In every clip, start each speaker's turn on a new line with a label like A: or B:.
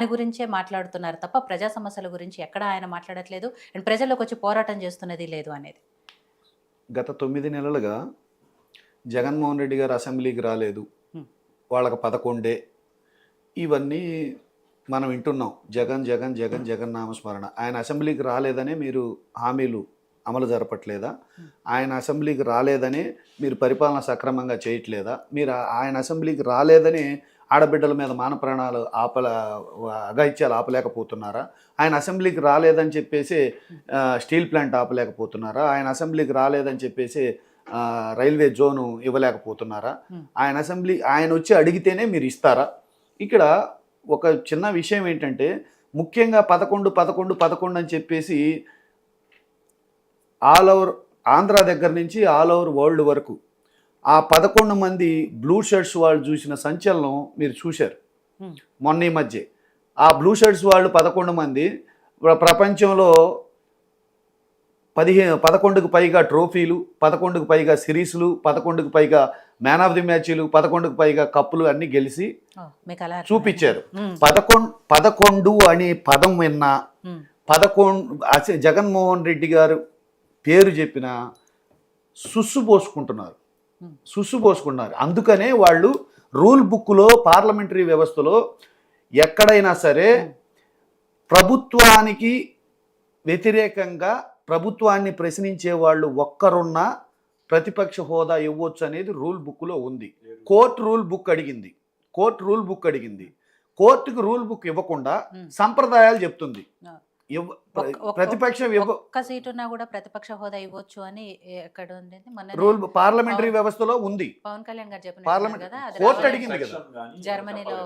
A: దాని గురించే మాట్లాడుతున్నారు తప్ప ప్రజా సమస్యల గురించి ఎక్కడ ఆయన మాట్లాడట్లేదు. అండ్ ప్రజల్లోకి వచ్చి పోరాటం చేస్తున్నది లేదు అనేది.
B: గత 9 నెలలుగా జగన్మోహన్ రెడ్డి గారు అసెంబ్లీకి రాలేదు.
A: హ్మ్.
B: వాళ్ళకి 11 ఇవన్నీ మనం వింటున్నాం. జగన్ జగన్ జగన్ జగన్ నామస్మరణ. ఆయన అసెంబ్లీకి రాలేదనే మీరు హామీలు అమలు జరపట్లేదా? ఆయన అసెంబ్లీకి రాలేదనే మీరు పరిపాలన సక్రమంగా చేయట్లేదా? మీరు ఆయన అసెంబ్లీకి రాలేదని ఆడబిడ్డల మీద మాన ప్రాణాలు అఘాయిత్యాలు ఆపలేకపోతున్నారా? ఆయన అసెంబ్లీకి రాలేదని చెప్పేసి స్టీల్ ప్లాంట్ ఆపలేకపోతున్నారా? ఆయన అసెంబ్లీకి రాలేదని చెప్పేసి రైల్వే జోను ఇవ్వలేకపోతున్నారా? ఆయన వచ్చి అడిగితేనే మీరు ఇస్తారా? ఇక్కడ ఒక చిన్న విషయం ఏంటంటే, ముఖ్యంగా 11 11 11 అని చెప్పేసి ఆల్ ఓవర్ ఆంధ్ర దగ్గర నుంచి ఆల్ ఓవర్ వరల్డ్ వరకు ఆ 11 మంది బ్లూ షర్ట్స్ వాళ్ళు చూసిన సంచలనం మీరు చూశారు మొన్న ఈ మధ్య. ఆ బ్లూ షర్ట్స్ వాళ్ళు 11 మంది ప్రపంచంలో 11కు పైగా ట్రోఫీలు, 11కు పైగా సిరీస్లు, 11కు పైగా మ్యాన్ ఆఫ్ ది మ్యాచ్లు, 11కు పైగా కప్పులు అన్నీ గెలిచి చూపించారు. 11 అనే పదం విన్నా 11 జగన్మోహన్ రెడ్డి గారు పేరు చెప్పిన సుస్సు పోసుకుంటున్నారు. అందుకనే వాళ్ళు రూల్ బుక్లో పార్లమెంటరీ వ్యవస్థలో ఎక్కడైనా సరే ప్రభుత్వానికి వ్యతిరేకంగా ప్రభుత్వాన్ని ప్రశ్నించే వాళ్ళు ఒక్కరున్నా ప్రతిపక్ష హోదా ఇవ్వచ్చు అనేది రూల్ బుక్లో ఉంది. కోర్టు రూల్ బుక్ అడిగింది. కోర్టుకు రూల్ బుక్ ఇవ్వకుండా సంప్రదాయాలు చెప్తుంది. ప్రతిపక్షం
A: ఒక్క సీటున్నా కూడా ప్రతిపక్ష హోదా ఇవ్వచ్చు అని ఎక్కడ ఉంది?
B: రూల్ పార్లమెంటరీ వ్యవస్థలో ఉంది.
A: పవన్ కళ్యాణ్ గారు
B: పార్లమెంట్ కోర్టు అడిగింది కదా.
A: జర్మనీలో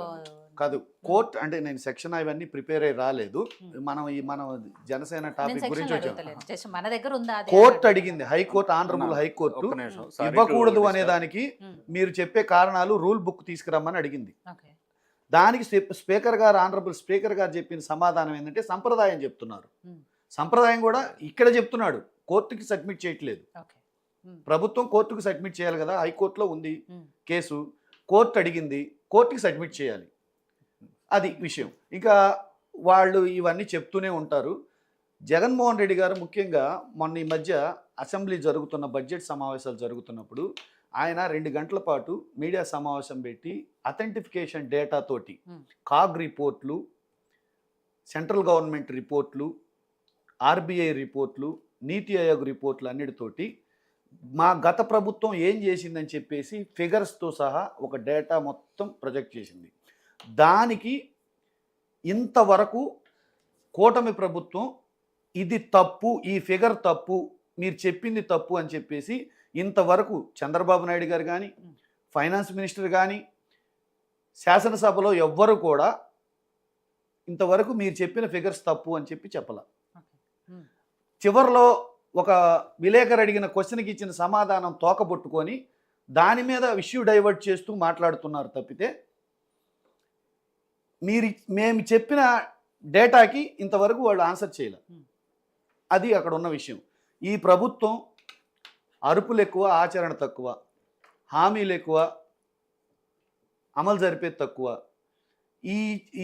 B: కాదు, కోర్టు అంటే నేను సెక్షన్ అవన్నీ ప్రిపేర్ అయ్యి రాలేదు. మనం జనసేన టాపిక్ గురించి
A: వచ్చాం. మన దగ్గర ఉందా?
B: కోర్టు అడిగింది, హైకోర్టు, ఆనరబుల్ హైకోర్టు ఇవ్వకూడదు అనే దానికి మీరు చెప్పే కారణాలు రూల్ బుక్ తీసుకురమ్మని అడిగింది. దానికి స్పీకర్ గారు, ఆనరబుల్ స్పీకర్ గారు చెప్పిన సమాధానం ఏంటంటే సంప్రదాయం చెప్తున్నారు. సంప్రదాయం కూడా ఇక్కడ చెప్తున్నాడు, కోర్టుకి సబ్మిట్ చేయట్లేదు. ప్రభుత్వం కోర్టుకు సబ్మిట్ చేయాలి కదా. హైకోర్టులో ఉంది కేసు, కోర్టు అడిగింది, కోర్టుకి సబ్మిట్ చేయాలి. అది విషయం. ఇంకా వాళ్ళు ఇవన్నీ చెప్తూనే ఉంటారు. జగన్మోహన్ రెడ్డి గారు ముఖ్యంగా మొన్న ఈ మధ్య అసెంబ్లీ జరుగుతున్న బడ్జెట్ సమావేశాలు జరుగుతున్నప్పుడు ఆయన 2 గంటల పాటు మీడియా సమావేశం పెట్టి అథెంటిఫికేషన్ డేటా తోటి కాగ్ రిపోర్ట్లు, సెంట్రల్ గవర్నమెంట్ రిపోర్ట్లు, ఆర్బీఐ రిపోర్ట్లు, నీతి ఆయోగ్ రిపోర్ట్లు అన్నిటితోటి మా గత ప్రభుత్వం ఏం చేసిందని చెప్పేసి ఫిగర్స్తో సహా ఒక డేటా మొత్తం ప్రొజెక్ట్ చేసింది. దానికి ఇంతవరకు కూటమి ప్రభుత్వం ఇది తప్పు, ఈ ఫిగర్ తప్పు, మీరు చెప్పింది తప్పు అని చెప్పేసి ఇంతవరకు చంద్రబాబు నాయుడు గారు కానీ, ఫైనాన్స్ మినిస్టర్ కానీ, శాసనసభలో ఎవ్వరు కూడా ఇంతవరకు మీరు చెప్పిన ఫిగర్స్ తప్పు అని చెప్పాల. చివరిలో ఒక విలేకరు అడిగిన క్వశ్చన్కి ఇచ్చిన సమాధానం తోకబొట్టుకొని దాని మీద ఇష్యూ డైవర్ట్ చేస్తూ మాట్లాడుతున్నారు తప్పితే మేము చెప్పిన డేటాకి ఇంతవరకు వాళ్ళు ఆన్సర్ చేయలే. అది అక్కడ ఉన్న విషయం. ఈ ప్రభుత్వం అరుపులు ఎక్కువ, ఆచరణ తక్కువ, హామీలు ఎక్కువ, అమలు జరిపేది తక్కువ.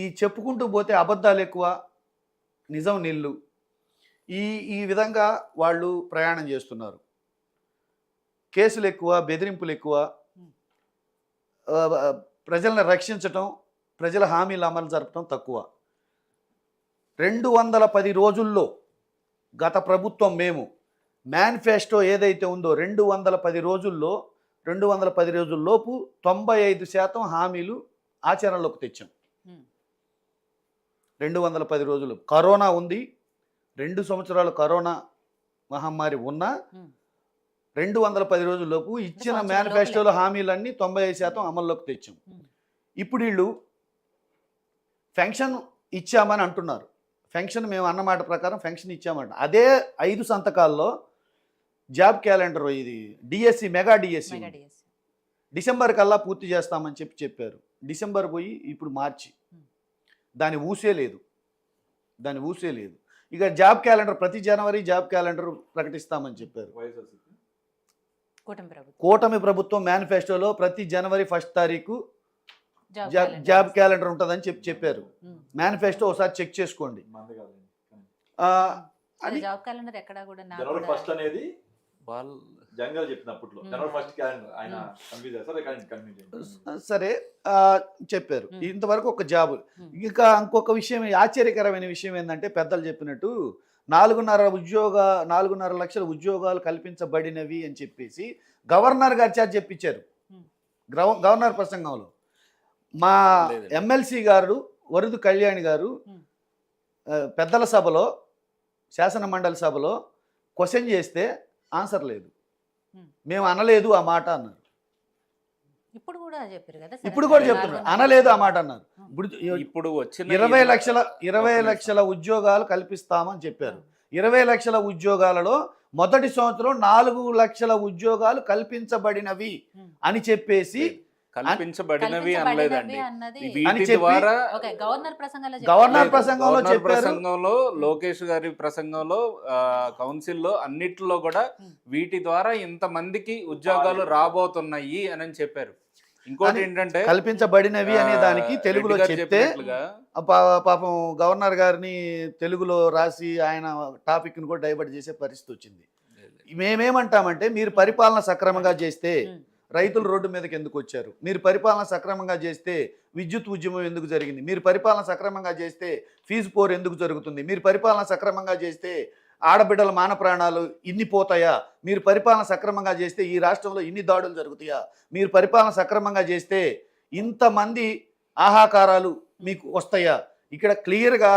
B: ఈ చెప్పుకుంటూ పోతే అబద్ధాలు ఎక్కువ, నిజం నిల్లు. ఈ విధంగా వాళ్ళు ప్రయాణం చేస్తున్నారు. కేసులు ఎక్కువ, బెదిరింపులు ఎక్కువ, ప్రజలను రక్షించటం, ప్రజల హామీలు అమలు జరపడం తక్కువ. 210 రోజుల్లో గత ప్రభుత్వం మేము మేనిఫెస్టో ఏదైతే ఉందో 210 రోజుల్లోపు 95% హామీలు ఆచరణలోకి తెచ్చాం. 210 రోజులు కరోనా ఉంది, 2 సంవత్సరాలు కరోనా మహమ్మారి ఉన్నా 210 రోజుల్లోపు ఇచ్చిన మేనిఫెస్టోలో హామీలన్నీ 95% అమల్లోకి తెచ్చాం. ఇప్పుడు వీళ్ళు ఫెన్షన్ ఇచ్చామని అంటున్నారు. ఫెన్షన్ మేము అన్నమాట ప్రకారం ఫెన్షన్ ఇచ్చామంట. అదే 5 సంతకాల్లో జాబ్ క్యాలెండర్, ఇది డిఎస్సి, మెగా డిఎస్సి డిసెంబర్ కల్లా పూర్తి చేస్తామని చెప్పారు. డిసెంబర్ పోయి ఇప్పుడు మార్చి, దాని ఊసే లేదు. ఇక జాబ్ క్యాలెండర్ ప్రతి జనవరి జాబ్ క్యాలెండర్ ప్రకటిస్తామని చెప్పారు. కూటమి ప్రభుత్వం మేనిఫెస్టోలో ప్రతి జనవరి 1వ తారీఖు జాబ్ క్యాలెండర్ ఉంటుందని చెప్పారు. మేనిఫెస్టో ఒకసారి చెక్ చేసుకోండి. అది
A: జాబ్ క్యాలెండర్ ఎక్కడ కూడా
C: జనవరి 1 అనేది జంగల్ చెప్పిన అప్పట్లో జనవరి 1 క్యాలెండర్ ఆయన కన్ఫ్యూజ్ చేస్తారు.
B: సరే చెప్పారు. ఇంతవరకు ఒక జాబ్. ఇంకా ఇంకొక విషయం, ఆశ్చర్యకరమైన విషయం ఏంటంటే పెద్దలు చెప్పినట్టు 4.5 లక్షల ఉద్యోగాలు కల్పించబడినవి అని చెప్పేసి గవర్నర్ గారి చేత చెప్పించారు గవర్నర్ ప్రసంగంలో. మా ఎమ్మెల్సీ గారు వరుదు కళ్యాణి గారు పెద్దల సభలో, శాసన మండలి సభలో క్వశ్చన్ చేస్తే ఆన్సర్ లేదు. మేము అనలేదు ఆ మాట అన్నారు.
A: ఇప్పుడు కూడా చెప్పారు కదా,
B: ఇప్పుడు కూడా చెప్తున్నారు అనలేదు ఆ మాట అన్నారు.
D: ఇప్పుడు వచ్చిన
B: 20 లక్షల ఉద్యోగాలు కల్పిస్తామని చెప్పారు. 20 లక్షల ఉద్యోగాలలో మొదటి సంవత్సరం 4 లక్షల ఉద్యోగాలు కల్పించబడినవి అని చెప్పేసి,
D: కల్పించబడినవి అనలేదండి.
B: గవర్నర్
D: ప్రసంగంలో లోకేష్ గారి ప్రసంగంలో కౌన్సిల్లో అన్నిట్లో కూడా వీటి ద్వారా ఇంతమందికి ఉద్యోగాలు రాబోతున్నాయి అని చెప్పారు. ఇంకోటి ఏంటంటే
B: కల్పించబడినవి అనే దానికి తెలుగులో చెప్తే పాపం గవర్నర్ గారిని తెలుగులో రాసి ఆయన టాపిక్ ని కూడా డైవర్ట్ చేసే పరిస్థితి వచ్చింది. మేమేమంటామంటే, మీరు పరిపాలన సక్రమంగా చేస్తే రైతులు రోడ్డు మీదకి ఎందుకు వచ్చారు? మీరు పరిపాలన సక్రమంగా చేస్తే విద్యుత్ ఉద్యమం ఎందుకు జరిగింది? మీరు పరిపాలన సక్రమంగా చేస్తే ఫీజు పోరు ఎందుకు జరుగుతుంది? మీరు పరిపాలన సక్రమంగా చేస్తే ఆడబిడ్డల మాన ప్రాణాలు ఇన్ని పోతాయా? మీరు పరిపాలన సక్రమంగా చేస్తే ఈ రాష్ట్రంలో ఇన్ని దాడులు జరుగుతాయా? మీరు పరిపాలన సక్రమంగా చేస్తే ఇంతమంది ఆహాకారాలు మీకు వస్తాయా? ఇక్కడ క్లియర్గా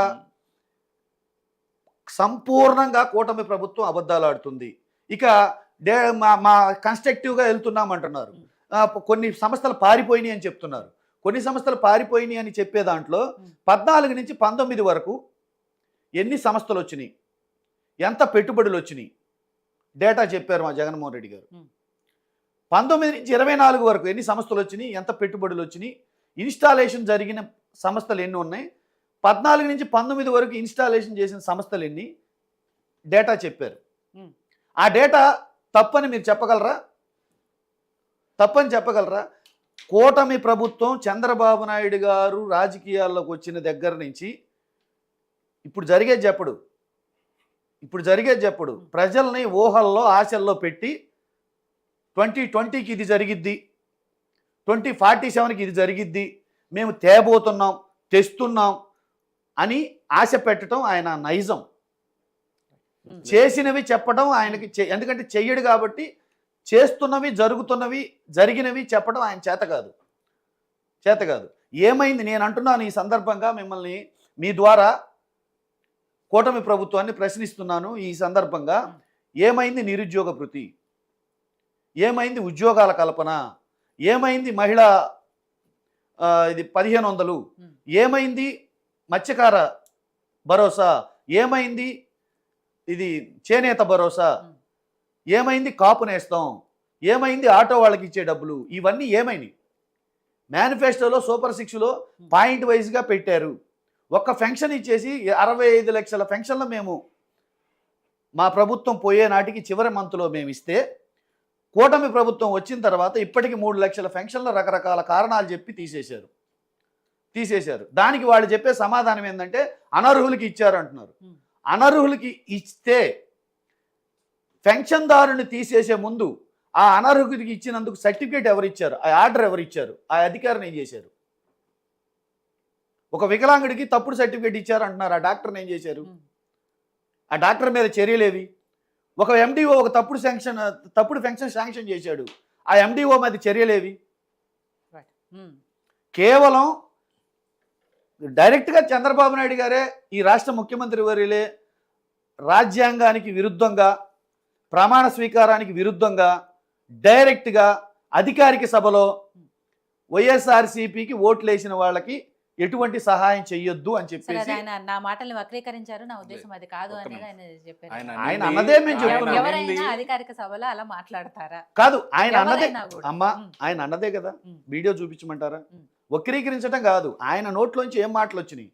B: సంపూర్ణంగా కూటమి ప్రభుత్వం అబద్ధాలు ఆడుతుంది. ఇక మా కన్స్ట్రక్టివ్గా వెళ్తున్నామంటున్నారు. కొన్ని సంస్థలు పారిపోయినాయి అని చెప్తున్నారు. కొన్ని సంస్థలు పారిపోయినాయి అని చెప్పే దాంట్లో 14 నుంచి 19 వరకు ఎన్ని సంస్థలు వచ్చినాయి, ఎంత పెట్టుబడులు వచ్చినాయి డేటా చెప్పారు మా జగన్మోహన్ రెడ్డి గారు. 19 నుంచి 24 వరకు ఎన్ని సంస్థలు వచ్చినాయి, ఎంత పెట్టుబడులు వచ్చినాయి, ఇన్స్టాలేషన్ జరిగిన సంస్థలు ఎన్ని ఉన్నాయి, 14 నుంచి 19 వరకు ఇన్స్టాలేషన్ చేసిన సంస్థలు ఎన్ని డేటా చెప్పారు. ఆ డేటా తప్పని మీరు చెప్పగలరా? తప్పని చెప్పగలరా? కూటమి ప్రభుత్వం చంద్రబాబు నాయుడు గారు రాజకీయాల్లోకి వచ్చిన దగ్గర నుంచి ఇప్పుడు జరిగేది చెప్పడు ప్రజల్ని ఊహల్లో ఆశల్లో పెట్టి 2020కి ఇది జరిగిద్ది, 2047కి ఇది జరిగిద్ది, మేము తేబోతున్నాం, తెస్తున్నాం అని ఆశ పెట్టడం ఆయన నైజం. చేసినవి చెప్పడం ఆయనకి ఎందుకంటే చెయ్యడు కాబట్టి చేస్తున్నవి జరిగినవి చెప్పడం ఆయన చేత కాదు. ఏమైంది నేను అంటున్నాను ఈ సందర్భంగా, మిమ్మల్ని మీ ద్వారా కూటమి ప్రభుత్వాన్ని ప్రశ్నిస్తున్నాను ఈ సందర్భంగా. ఏమైంది నిరుద్యోగ భృతి? ఏమైంది ఉద్యోగాల కల్పన? ఏమైంది మహిళా ఇది 1500? ఏమైంది మత్స్యకార భరోసా? ఏమైంది ఇది చేనేత భరోసా? ఏమైంది కాపు నేస్తం? ఏమైంది ఆటో వాళ్ళకి ఇచ్చే డబ్బులు? ఇవన్నీ ఏమైనాయి? మేనిఫెస్టోలో సూపర్ 6లో పాయింట్ వైజ్గా పెట్టారు. ఒక్క ఫెన్షన్ ఇచ్చేసి 65 లక్షల ఫెన్షన్లు మేము మా ప్రభుత్వం పోయే నాటికి చివరి మంత్లో మేము ఇస్తే, కూటమి ప్రభుత్వం వచ్చిన తర్వాత ఇప్పటికి 3 లక్షల ఫెన్షన్లు రకరకాల కారణాలు చెప్పి తీసేశారు. దానికి వాళ్ళు చెప్పే సమాధానం ఏంటంటే అనర్హులకి ఇచ్చారు అంటున్నారు. అనర్హులకి ఇస్తే పెన్షన్దారుని తీసేసే ముందు ఆ అనర్హుడికి ఇచ్చినందుకు సర్టిఫికేట్ ఎవరిచ్చారు? ఆ ఆర్డర్ ఎవరిచ్చారు? ఆ అధికారిని ఏం చేశారు? ఒక వికలాంగుడికి తప్పుడు సర్టిఫికేట్ ఇచ్చారు అంటున్నారు. ఆ డాక్టర్ని ఏం చేశారు? ఆ డాక్టర్ మీద చర్యలేవి? ఒక ఎండిఓ ఒక తప్పుడు పెన్షన్ శాంక్షన్ చేశాడు. ఆ ఎండిఓ మీద చర్యలేవి? కేవలం డైరెక్ట్గా చంద్రబాబు నాయుడు గారే, ఈ రాష్ట్ర ముఖ్యమంత్రి వర్యులే రాజ్యాంగానికి విరుద్ధంగా, ప్రమాణ స్వీకారానికి విరుద్ధంగా డైరెక్ట్గా అధికారిక సభలో వైఎస్ఆర్సీపీకి ఓట్లు వేసిన వాళ్ళకి ఎటువంటి సహాయం చెయ్యొద్దు అని చెప్పేసి
A: నా మాటల్ని వక్రీకరించారు. నా ఉద్దేశం అది కాదు అనేది ఆయన చెప్పారు.
B: ఆయన అన్నదే మేము చెప్తున్నాం.
A: ఎవరైనా అధికారిక సభలో అలా మాట్లాడతారా?
B: కాదు, ఆయన అన్నదే అమ్మా, ఆయన అన్నదే కదా. వీడియో చూపించమంటారా? వక్రీకరించడం కాదు, ఆయన నోట్లోంచి ఏం మాటలు వచ్చినాయి